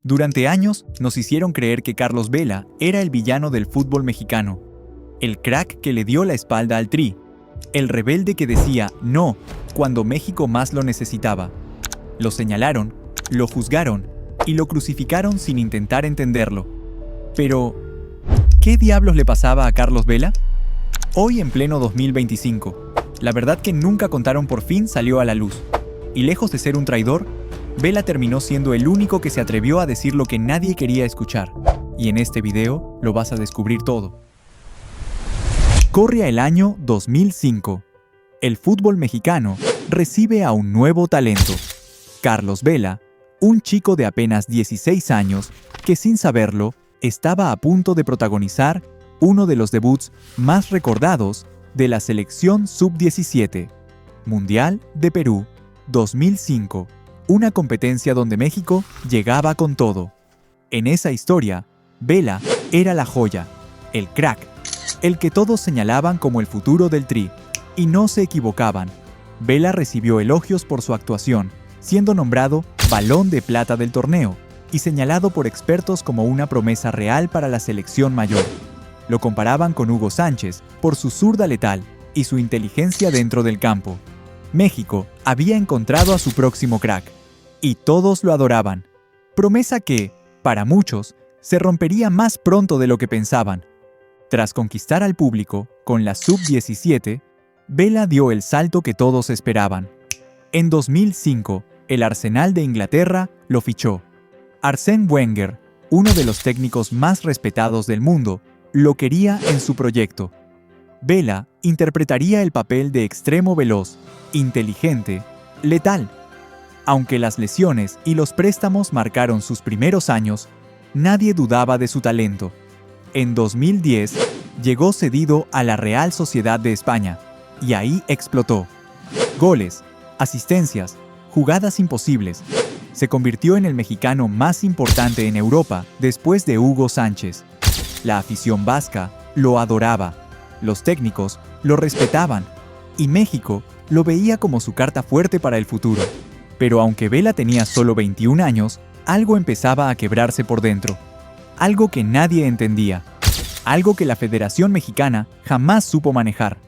Durante años nos hicieron creer que Carlos Vela era el villano del fútbol mexicano, el crack que le dio la espalda al Tri, el rebelde que decía no cuando México más lo necesitaba. Lo señalaron, lo juzgaron y lo crucificaron sin intentar entenderlo. Pero, ¿qué diablos le pasaba a Carlos Vela? Hoy en pleno 2025, la verdad que nunca contaron por fin salió a la luz. Y lejos de ser un traidor, Vela terminó siendo el único que se atrevió a decir lo que nadie quería escuchar. Y en este video lo vas a descubrir todo. Corre el año 2005. El fútbol mexicano recibe a un nuevo talento. Carlos Vela, un chico de apenas 16 años que sin saberlo estaba a punto de protagonizar uno de los debuts más recordados de la selección sub-17, Mundial de Perú 2005, una competencia donde México llegaba con todo. En esa historia, Vela era la joya, el crack, el que todos señalaban como el futuro del Tri, y no se equivocaban. Vela recibió elogios por su actuación, siendo nombrado Balón de Plata del torneo y señalado por expertos como una promesa real para la selección mayor. Lo comparaban con Hugo Sánchez por su zurda letal y su inteligencia dentro del campo. México había encontrado a su próximo crack, y todos lo adoraban. Promesa que, para muchos, se rompería más pronto de lo que pensaban. Tras conquistar al público con la sub-17, Vela dio el salto que todos esperaban. En 2005, el Arsenal de Inglaterra lo fichó. Arsène Wenger, uno de los técnicos más respetados del mundo, lo quería en su proyecto. Vela interpretaría el papel de extremo veloz, inteligente, letal. Aunque las lesiones y los préstamos marcaron sus primeros años, nadie dudaba de su talento. En 2010, llegó cedido a la Real Sociedad de España, y ahí explotó. Goles, asistencias, jugadas imposibles. Se convirtió en el mexicano más importante en Europa después de Hugo Sánchez. La afición vasca lo adoraba, los técnicos lo respetaban, y México lo veía como su carta fuerte para el futuro. Pero aunque Vela tenía solo 21 años, algo empezaba a quebrarse por dentro. Algo que nadie entendía. Algo que la Federación Mexicana jamás supo manejar.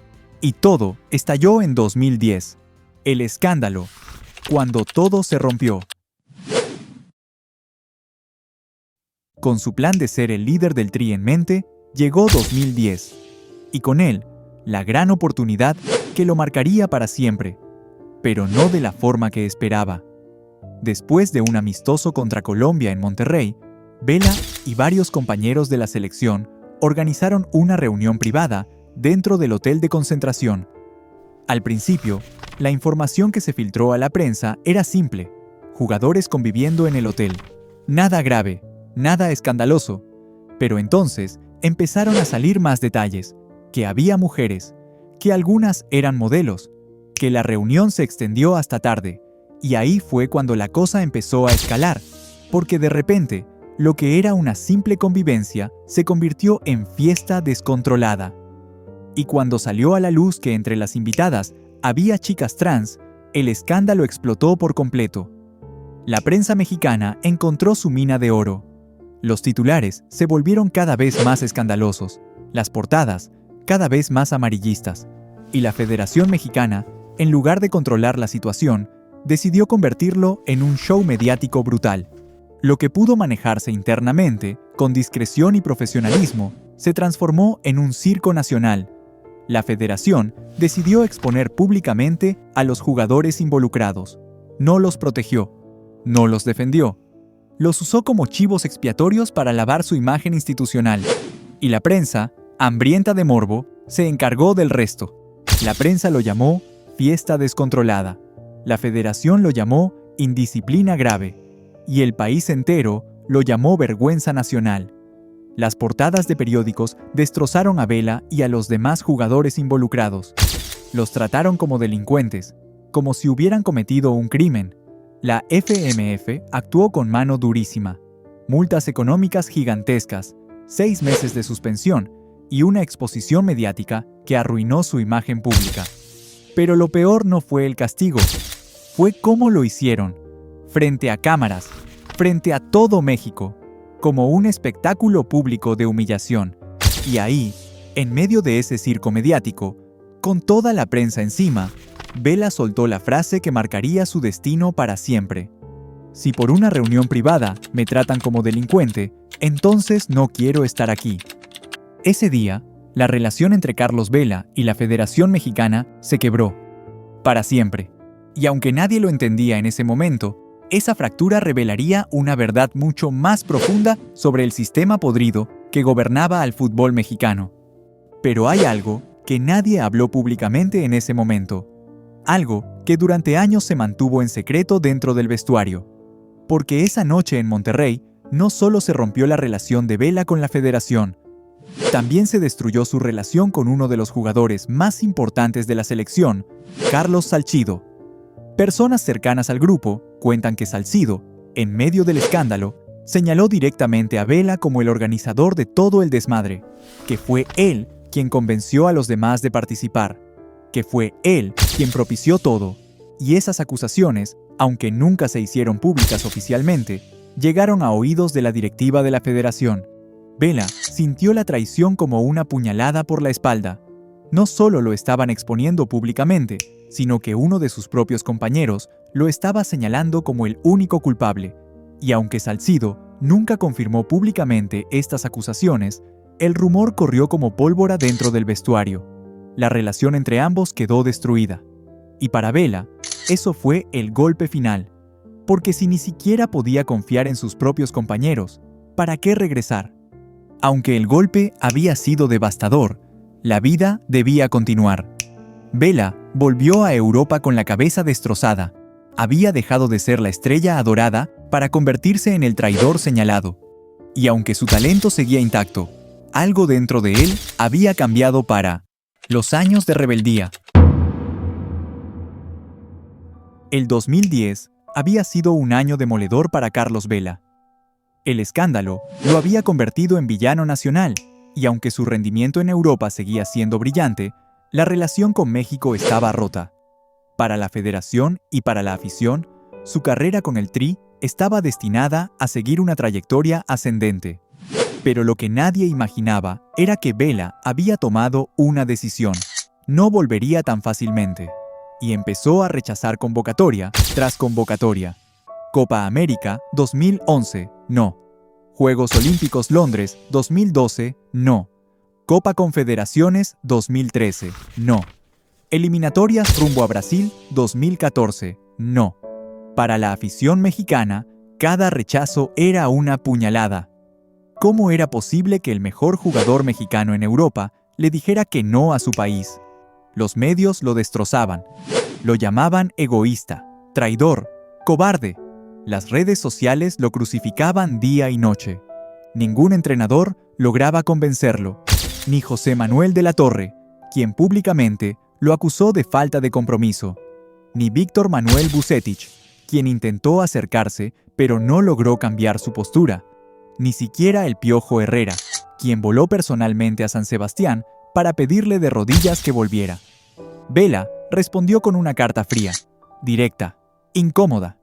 Y todo estalló en 2010. El escándalo. Cuando todo se rompió. Con su plan de ser el líder del Tri en mente, llegó 2010. Y con él, la gran oportunidad que lo marcaría para siempre. Pero no de la forma que esperaba. Después de un amistoso contra Colombia en Monterrey, Vela y varios compañeros de la selección organizaron una reunión privada dentro del hotel de concentración. Al principio, la información que se filtró a la prensa era simple: jugadores conviviendo en el hotel. Nada grave, nada escandaloso. Pero entonces empezaron a salir más detalles: que había mujeres, que algunas eran modelos, que la reunión se extendió hasta tarde, y ahí fue cuando la cosa empezó a escalar, porque de repente, lo que era una simple convivencia se convirtió en fiesta descontrolada. Y cuando salió a la luz que entre las invitadas había chicas trans, el escándalo explotó por completo. La prensa mexicana encontró su mina de oro. Los titulares se volvieron cada vez más escandalosos, las portadas cada vez más amarillistas, y la Federación Mexicana, en lugar de controlar la situación, decidió convertirlo en un show mediático brutal. Lo que pudo manejarse internamente, con discreción y profesionalismo, se transformó en un circo nacional. La Federación decidió exponer públicamente a los jugadores involucrados. No los protegió, no los defendió. Los usó como chivos expiatorios para lavar su imagen institucional. Y la prensa, hambrienta de morbo, se encargó del resto. La prensa lo llamó fiesta descontrolada. La Federación lo llamó indisciplina grave. Y el país entero lo llamó vergüenza nacional. Las portadas de periódicos destrozaron a Vela y a los demás jugadores involucrados. Los trataron como delincuentes, como si hubieran cometido un crimen. La FMF actuó con mano durísima. Multas económicas gigantescas, 6 meses de suspensión y una exposición mediática que arruinó su imagen pública. Pero lo peor no fue el castigo, fue cómo lo hicieron. Frente a cámaras, frente a todo México, como un espectáculo público de humillación. Y ahí, en medio de ese circo mediático, con toda la prensa encima, Vela soltó la frase que marcaría su destino para siempre. Si por una reunión privada me tratan como delincuente, entonces no quiero estar aquí. Ese día, la relación entre Carlos Vela y la Federación Mexicana se quebró. Para siempre. Y aunque nadie lo entendía en ese momento, esa fractura revelaría una verdad mucho más profunda sobre el sistema podrido que gobernaba al fútbol mexicano. Pero hay algo que nadie habló públicamente en ese momento. Algo que durante años se mantuvo en secreto dentro del vestuario. Porque esa noche en Monterrey no solo se rompió la relación de Vela con la Federación, también se destruyó su relación con uno de los jugadores más importantes de la selección, Carlos Salcido. Personas cercanas al grupo cuentan que Salcido, en medio del escándalo, señaló directamente a Vela como el organizador de todo el desmadre, que fue él quien convenció a los demás de participar, que fue él quien propició todo, y esas acusaciones, aunque nunca se hicieron públicas oficialmente, llegaron a oídos de la directiva de la Federación. Vela sintió la traición como una puñalada por la espalda. No solo lo estaban exponiendo públicamente, sino que uno de sus propios compañeros lo estaba señalando como el único culpable. Y aunque Salcido nunca confirmó públicamente estas acusaciones, el rumor corrió como pólvora dentro del vestuario. La relación entre ambos quedó destruida. Y para Vela, eso fue el golpe final. Porque si ni siquiera podía confiar en sus propios compañeros, ¿para qué regresar? Aunque el golpe había sido devastador, la vida debía continuar. Vela volvió a Europa con la cabeza destrozada. Había dejado de ser la estrella adorada para convertirse en el traidor señalado. Y aunque su talento seguía intacto, algo dentro de él había cambiado para los años de rebeldía. El 2010 había sido un año demoledor para Carlos Vela. El escándalo lo había convertido en villano nacional, y aunque su rendimiento en Europa seguía siendo brillante, la relación con México estaba rota. Para la Federación y para la afición, su carrera con el Tri estaba destinada a seguir una trayectoria ascendente. Pero lo que nadie imaginaba era que Vela había tomado una decisión. No volvería tan fácilmente. Y empezó a rechazar convocatoria tras convocatoria. Copa América 2011, no. Juegos Olímpicos Londres 2012, no. Copa Confederaciones 2013, no. Eliminatorias rumbo a Brasil 2014, no. Para la afición mexicana, cada rechazo era una puñalada. ¿Cómo era posible que el mejor jugador mexicano en Europa le dijera que no a su país? Los medios lo destrozaban. Lo llamaban egoísta, traidor, cobarde. Las redes sociales lo crucificaban día y noche. Ningún entrenador lograba convencerlo, ni José Manuel de la Torre, quien públicamente lo acusó de falta de compromiso, ni Víctor Manuel Vucetich, quien intentó acercarse pero no logró cambiar su postura, ni siquiera el Piojo Herrera, quien voló personalmente a San Sebastián para pedirle de rodillas que volviera. Vela respondió con una carta fría, directa, incómoda.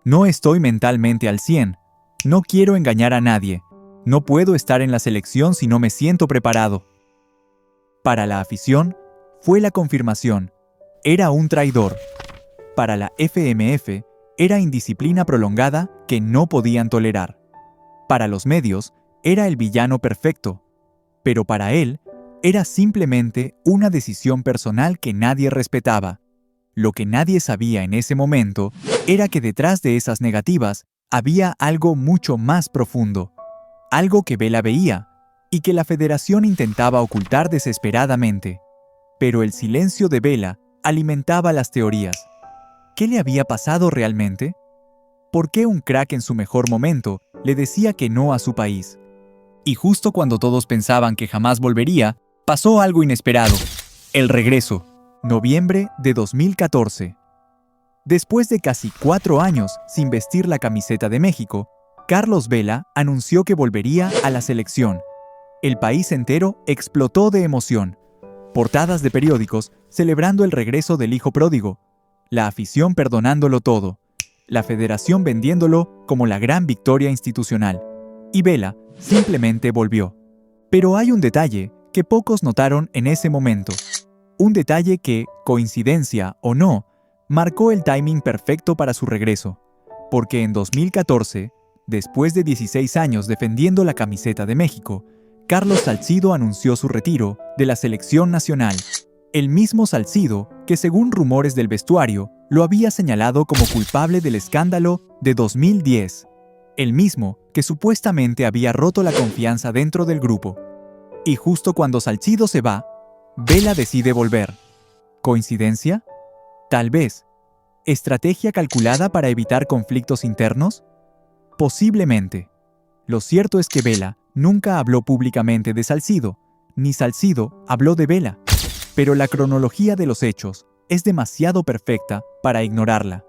No estoy mentalmente al 100, no quiero engañar a nadie, no puedo estar en la selección si no me siento preparado. Para la afición, fue la confirmación, era un traidor. Para la FMF, era indisciplina prolongada que no podían tolerar. Para los medios, era el villano perfecto, pero para él, era simplemente una decisión personal que nadie respetaba. Lo que nadie sabía en ese momento era que detrás de esas negativas había algo mucho más profundo, algo que Vela veía y que la Federación intentaba ocultar desesperadamente. Pero el silencio de Vela alimentaba las teorías. ¿Qué le había pasado realmente? ¿Por qué un crack en su mejor momento le decía que no a su país? Y justo cuando todos pensaban que jamás volvería, pasó algo inesperado. El regreso. Noviembre de 2014. Después de casi 4 años sin vestir la camiseta de México, Carlos Vela anunció que volvería a la selección. El país entero explotó de emoción. Portadas de periódicos celebrando el regreso del hijo pródigo. La afición perdonándolo todo. la federación vendiéndolo como la gran victoria institucional, y Vela simplemente volvió. Pero hay un detalle que pocos notaron en ese momento. Un detalle que, coincidencia o no, marcó el timing perfecto para su regreso, porque en 2014, después de 16 años defendiendo la camiseta de México, Carlos Salcido anunció su retiro de la selección nacional. El mismo Salcido que, según rumores del vestuario, lo había señalado como culpable del escándalo de 2010. El mismo que supuestamente había roto la confianza dentro del grupo. Y justo cuando Salcido se va, Vela decide volver. ¿Coincidencia? Tal vez. ¿Estrategia calculada para evitar conflictos internos? Posiblemente. Lo cierto es que Vela nunca habló públicamente de Salcido, ni Salcido habló de Vela. Pero la cronología de los hechos es demasiado perfecta para ignorarla.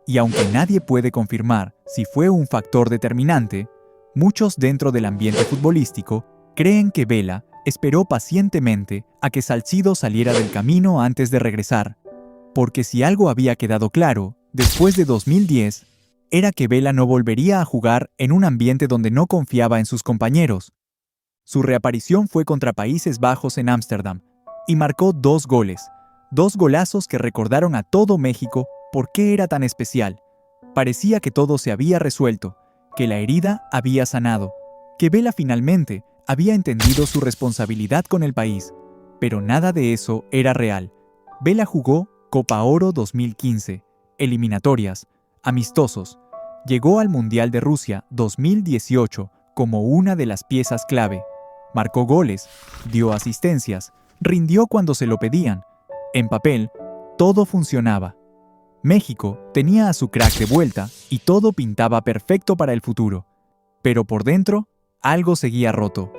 Y aunque nadie puede confirmar si fue un factor determinante, muchos dentro del ambiente futbolístico creen que Vela esperó pacientemente a que Salcido saliera del camino antes de regresar. Porque si algo había quedado claro, después de 2010, era que Vela no volvería a jugar en un ambiente donde no confiaba en sus compañeros. Su reaparición fue contra Países Bajos en Ámsterdam, y marcó 2 goles, 2 golazos que recordaron a todo México por qué era tan especial. Parecía que todo se había resuelto, que la herida había sanado, que Vela finalmente había entendido su responsabilidad con el país, pero nada de eso era real. Vela jugó Copa Oro 2015, eliminatorias, amistosos. Llegó al Mundial de Rusia 2018 como una de las piezas clave. Marcó goles, dio asistencias, rindió cuando se lo pedían. En papel, todo funcionaba. México tenía a su crack de vuelta y todo pintaba perfecto para el futuro. Pero por dentro, algo seguía roto.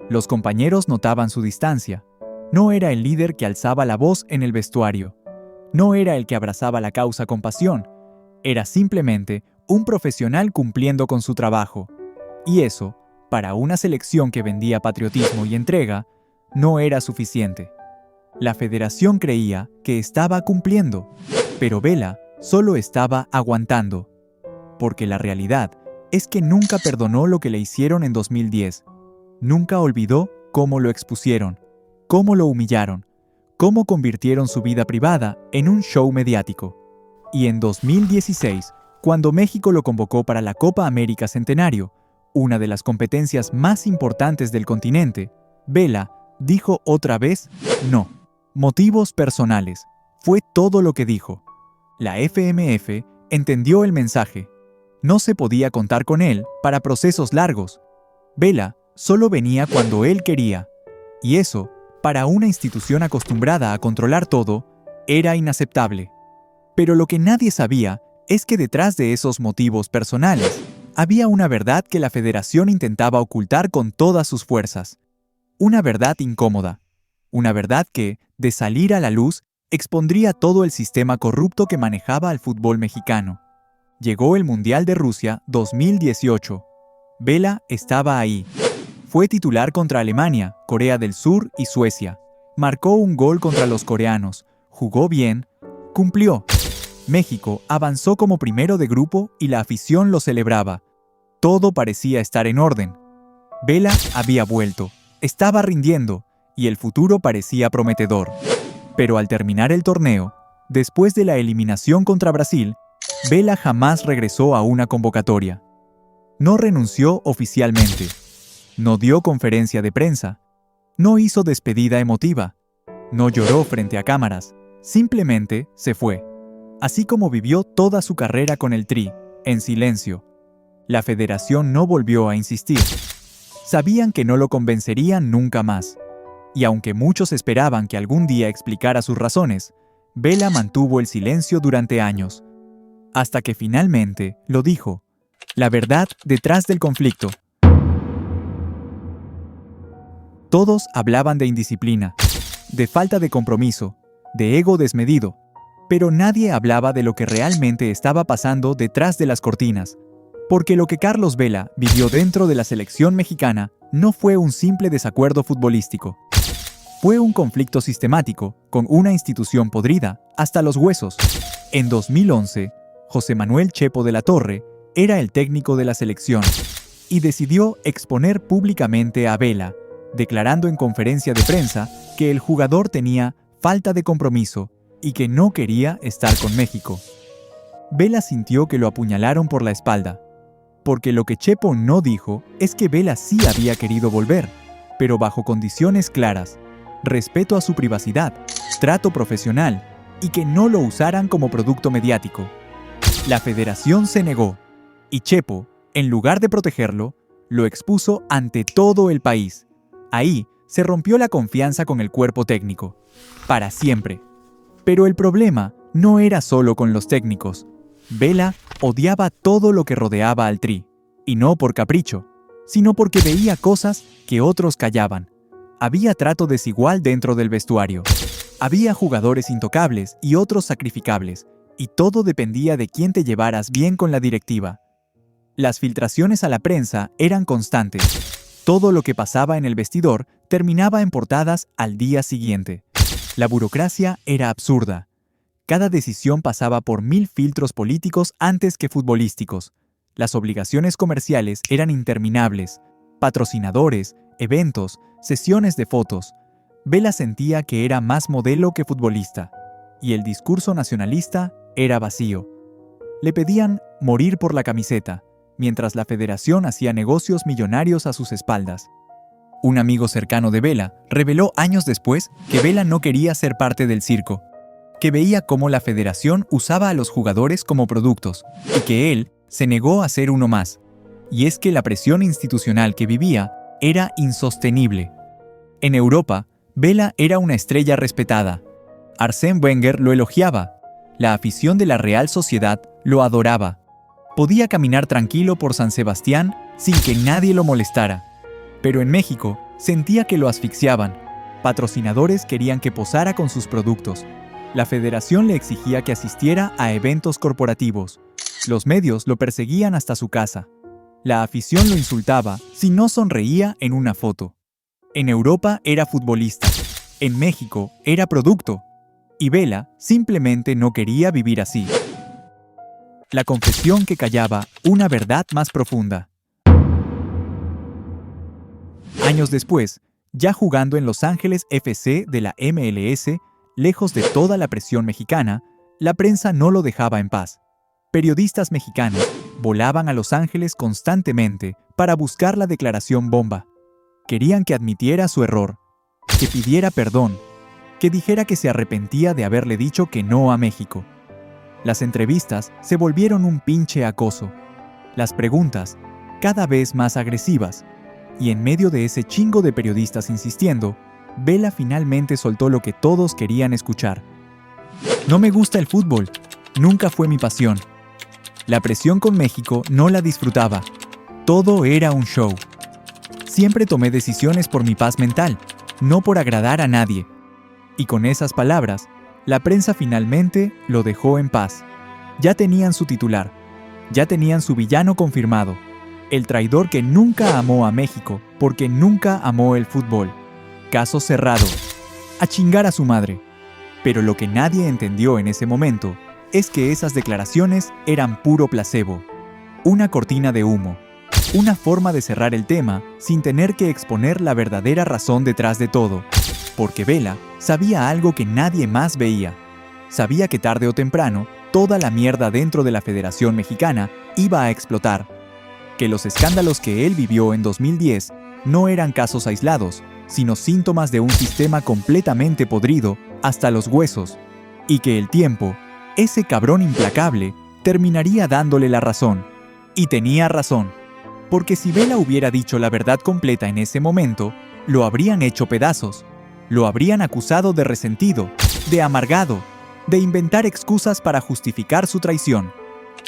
Los compañeros notaban su distancia. No era el líder que alzaba la voz en el vestuario. No era el que abrazaba la causa con pasión. Era simplemente un profesional cumpliendo con su trabajo. Y eso, para una selección que vendía patriotismo y entrega, no era suficiente. La federación creía que estaba cumpliendo, pero Vela solo estaba aguantando. Porque la realidad es que nunca perdonó lo que le hicieron en 2010. Nunca olvidó cómo lo expusieron, cómo lo humillaron, cómo convirtieron su vida privada en un show mediático. Y en 2016, cuando México lo convocó para la Copa América Centenario, una de las competencias más importantes del continente, Vela dijo otra vez no. Motivos personales. Fue todo lo que dijo. La FMF entendió el mensaje. No se podía contar con él para procesos largos. Vela solo venía cuando él quería. Y eso, para una institución acostumbrada a controlar todo, era inaceptable. Pero lo que nadie sabía es que detrás de esos motivos personales había una verdad que la Federación intentaba ocultar con todas sus fuerzas. Una verdad incómoda. Una verdad que, de salir a la luz, expondría todo el sistema corrupto que manejaba al fútbol mexicano. Llegó el Mundial de Rusia 2018. Vela estaba ahí. Fue titular contra Alemania, Corea del Sur y Suecia. Marcó un gol contra los coreanos. Jugó bien. Cumplió. México avanzó como primero de grupo y la afición lo celebraba. Todo parecía estar en orden. Vela había vuelto. Estaba rindiendo. Y el futuro parecía prometedor. Pero al terminar el torneo, después de la eliminación contra Brasil, Vela jamás regresó a una convocatoria. No renunció oficialmente. No dio conferencia de prensa. No hizo despedida emotiva. No lloró frente a cámaras. Simplemente se fue. Así como vivió toda su carrera con el Tri, en silencio. La Federación no volvió a insistir. Sabían que no lo convencerían nunca más. Y aunque muchos esperaban que algún día explicara sus razones, Vela mantuvo el silencio durante años. Hasta que finalmente lo dijo. La verdad detrás del conflicto. Todos hablaban de indisciplina, de falta de compromiso, de ego desmedido, pero nadie hablaba de lo que realmente estaba pasando detrás de las cortinas. Porque lo que Carlos Vela vivió dentro de la selección mexicana no fue un simple desacuerdo futbolístico. Fue un conflicto sistemático con una institución podrida hasta los huesos. En 2011, José Manuel Chepo de la Torre, era el técnico de la selección y decidió exponer públicamente a Vela, declarando en conferencia de prensa que el jugador tenía falta de compromiso y que no quería estar con México. Vela sintió que lo apuñalaron por la espalda, porque lo que Chepo no dijo es que Vela sí había querido volver, pero bajo condiciones claras, respeto a su privacidad, trato profesional y que no lo usaran como producto mediático. La federación se negó, y Chepo, en lugar de protegerlo, lo expuso ante todo el país. Ahí se rompió la confianza con el cuerpo técnico, para siempre. Pero el problema no era solo con los técnicos. Vela odiaba todo lo que rodeaba al Tri, y no por capricho, sino porque veía cosas que otros callaban. Había trato desigual dentro del vestuario. Había jugadores intocables y otros sacrificables, y todo dependía de quién te llevaras bien con la directiva. Las filtraciones a la prensa eran constantes. Todo lo que pasaba en el vestidor terminaba en portadas al día siguiente. La burocracia era absurda. Cada decisión pasaba por 1000 filtros políticos antes que futbolísticos. Las obligaciones comerciales eran interminables. Patrocinadores, eventos, sesiones de fotos. Vela sentía que era más modelo que futbolista, y el discurso nacionalista era vacío. Le pedían morir por la camiseta, mientras la federación hacía negocios millonarios a sus espaldas. Un amigo cercano de Vela reveló años después que Vela no quería ser parte del circo, que veía cómo la federación usaba a los jugadores como productos y que él se negó a ser uno más. Y es que la presión institucional que vivía era insostenible. En Europa, Vela era una estrella respetada. Arsène Wenger lo elogiaba. La afición de la Real Sociedad lo adoraba. Podía caminar tranquilo por San Sebastián sin que nadie lo molestara. Pero en México sentía que lo asfixiaban. Patrocinadores querían que posara con sus productos. La federación le exigía que asistiera a eventos corporativos. Los medios lo perseguían hasta su casa. La afición lo insultaba si no sonreía en una foto. En Europa era futbolista. En México era producto. Y Vela simplemente no quería vivir así. La confesión que callaba una verdad más profunda. Años después, ya jugando en Los Ángeles FC de la MLS, lejos de toda la presión mexicana, la prensa no lo dejaba en paz. Periodistas mexicanos volaban a Los Ángeles constantemente para buscar la declaración bomba. Querían que admitiera su error, que pidiera perdón, que dijera que se arrepentía de haberle dicho que no a México. Las entrevistas se volvieron un pinche acoso. Las preguntas, cada vez más agresivas. Y en medio de ese chingo de periodistas insistiendo, Vela finalmente soltó lo que todos querían escuchar. No me gusta el fútbol, nunca fue mi pasión. La presión con México no la disfrutaba. Todo era un show. Siempre tomé decisiones por mi paz mental, no por agradar a nadie. Y con esas palabras, la prensa finalmente lo dejó en paz. Ya tenían su titular, ya tenían su villano confirmado, el traidor que nunca amó a México porque nunca amó el fútbol. Caso cerrado. A chingar a su madre. Pero lo que nadie entendió en ese momento es que esas declaraciones eran puro placebo. Una cortina de humo. Una forma de cerrar el tema sin tener que exponer la verdadera razón detrás de todo. Porque Vela sabía algo que nadie más veía. Sabía que tarde o temprano, toda la mierda dentro de la Federación Mexicana iba a explotar. Que los escándalos que él vivió en 2010 no eran casos aislados, sino síntomas de un sistema completamente podrido hasta los huesos. Y que el tiempo, ese cabrón implacable, terminaría dándole la razón. Y tenía razón. Porque si Vela hubiera dicho la verdad completa en ese momento, lo habrían hecho pedazos. Lo habrían acusado de resentido, de amargado, de inventar excusas para justificar su traición.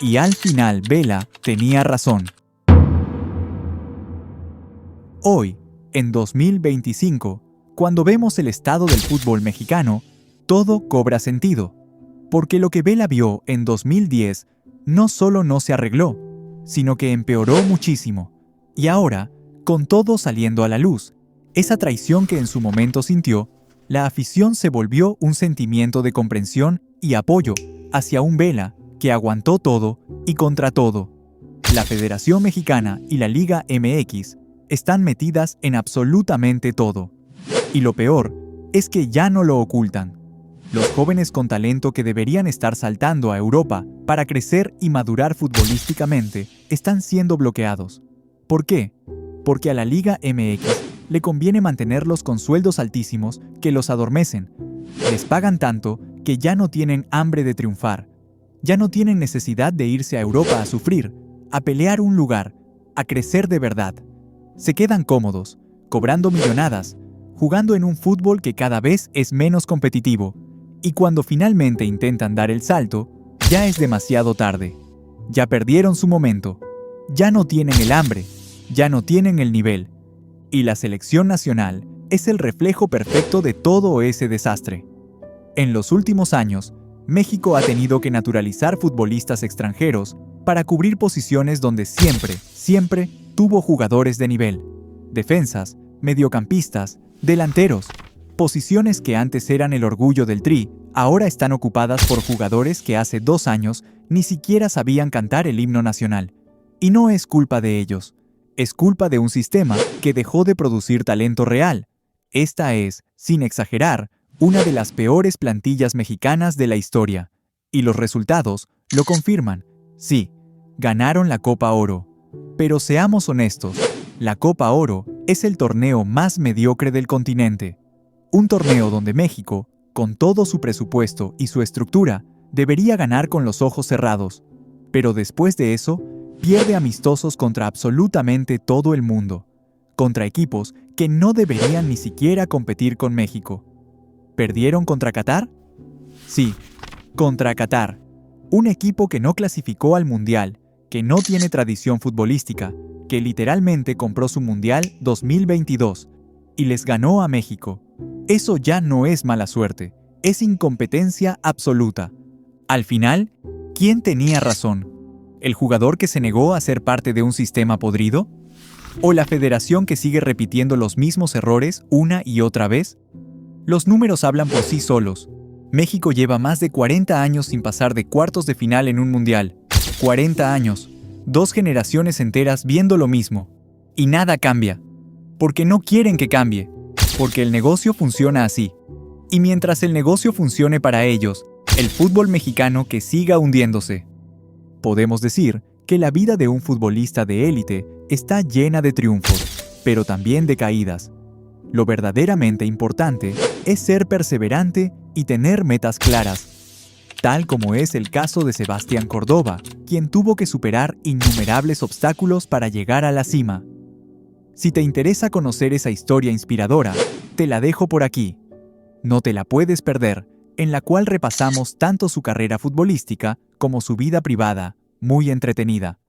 Y al final Vela tenía razón. Hoy, en 2025, cuando vemos el estado del fútbol mexicano, todo cobra sentido. Porque lo que Vela vio en 2010 no solo no se arregló, sino que empeoró muchísimo. Y ahora, con todo saliendo a la luz, esa traición que en su momento sintió, la afición se volvió un sentimiento de comprensión y apoyo hacia un Vela que aguantó todo y contra todo. La Federación Mexicana y la Liga MX están metidas en absolutamente todo. Y lo peor es que ya no lo ocultan. Los jóvenes con talento que deberían estar saltando a Europa para crecer y madurar futbolísticamente están siendo bloqueados. ¿Por qué? Porque a la Liga MX le conviene mantenerlos con sueldos altísimos que los adormecen. Les pagan tanto que ya no tienen hambre de triunfar. Ya no tienen necesidad de irse a Europa a sufrir, a pelear un lugar, a crecer de verdad. Se quedan cómodos, cobrando millonadas, jugando en un fútbol que cada vez es menos competitivo. Y cuando finalmente intentan dar el salto, ya es demasiado tarde. Ya perdieron su momento. Ya no tienen el hambre. Ya no tienen el nivel. Y la selección nacional es el reflejo perfecto de todo ese desastre. En los últimos años, México ha tenido que naturalizar futbolistas extranjeros para cubrir posiciones donde siempre tuvo jugadores de nivel. Defensas, mediocampistas, delanteros. Posiciones que antes eran el orgullo del Tri, ahora están ocupadas por jugadores que hace 2 años ni siquiera sabían cantar el himno nacional. Y no es culpa de ellos. Es culpa de un sistema que dejó de producir talento real. Esta es, sin exagerar, una de las peores plantillas mexicanas de la historia. Y los resultados lo confirman. Sí, ganaron la Copa Oro. Pero seamos honestos, la Copa Oro es el torneo más mediocre del continente. Un torneo donde México, con todo su presupuesto y su estructura, debería ganar con los ojos cerrados. Pero después de eso, pierde amistosos contra absolutamente todo el mundo. Contra equipos que no deberían ni siquiera competir con México. ¿Perdieron contra Qatar? Sí, contra Qatar. Un equipo que no clasificó al Mundial, que no tiene tradición futbolística, que literalmente compró su Mundial 2022 y les ganó a México. Eso ya no es mala suerte, es incompetencia absoluta. Al final, ¿quién tenía razón? ¿El jugador que se negó a ser parte de un sistema podrido? ¿O la federación que sigue repitiendo los mismos errores una y otra vez? Los números hablan por sí solos. México lleva más de 40 años sin pasar de cuartos de final en un mundial. 40 años. 2 generaciones enteras viendo lo mismo. Y nada cambia. Porque no quieren que cambie. Porque el negocio funciona así. Y mientras el negocio funcione para ellos, el fútbol mexicano que siga hundiéndose. Podemos decir que la vida de un futbolista de élite está llena de triunfos, pero también de caídas. Lo verdaderamente importante es ser perseverante y tener metas claras, tal como es el caso de Sebastián Córdoba, quien tuvo que superar innumerables obstáculos para llegar a la cima. Si te interesa conocer esa historia inspiradora, te la dejo por aquí. No te la puedes perder, en la cual repasamos tanto su carrera futbolística como su vida privada, muy entretenida.